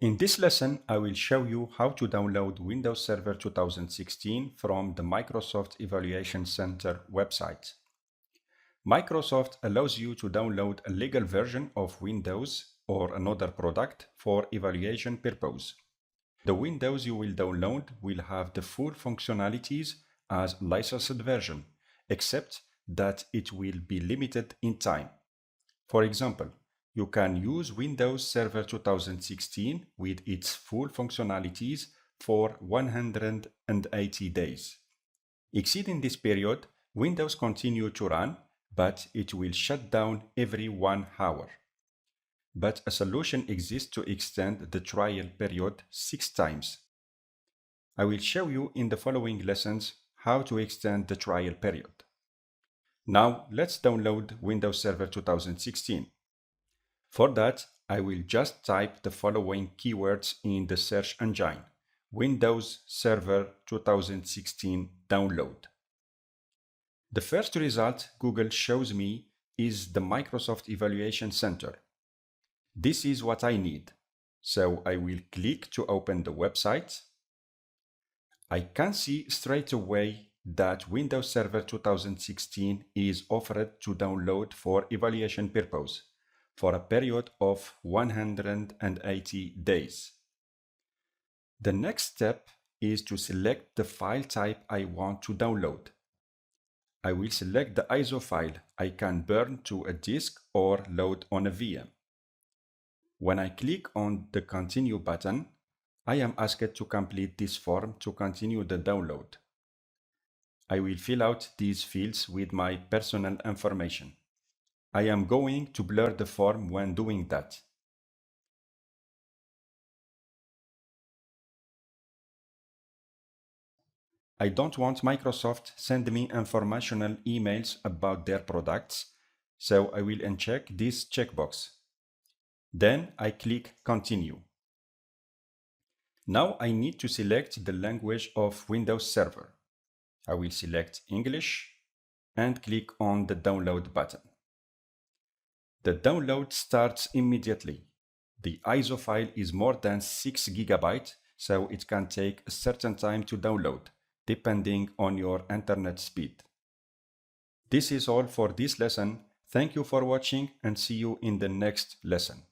In this lesson, I will show you how to download Windows Server 2016 from the Microsoft Evaluation Center website. Microsoft allows you to download a legal version of Windows or another product for evaluation purpose. The Windows you will download will have the full functionalities as licensed version, except that it will be limited in time. For example, you can use Windows Server 2016 with its full functionalities for 180 days. Exceeding this period, Windows continues to run, but it will shut down every 1 hour. But a solution exists to extend the trial period 6 times. I will show you in the following lessons how to extend the trial period. Now let's download Windows Server 2016. For that, I will just type the following keywords in the search engine: Windows Server 2016 download. The first result Google shows me is the Microsoft Evaluation Center. This is what I need, so I will click to open the website. I can see straight away that Windows Server 2016 is offered to download for evaluation purpose for a period of 180 days. The next step is to select the file type I want to download. I will select the ISO file I can burn to a disk or load on a VM. When I click on the Continue button, I am asked to complete this form to continue the download. I will fill out these fields with my personal information. I am going to blur the form when doing that. I don't want Microsoft send me informational emails about their products, so I will uncheck this checkbox. Then I click Continue. Now I need to select the language of Windows Server. I will select English and click on the Download button. The download starts immediately. The ISO file is more than 6 GB, so it can take a certain time to download, depending on your internet speed. This is all for this lesson. Thank you for watching and see you in the next lesson.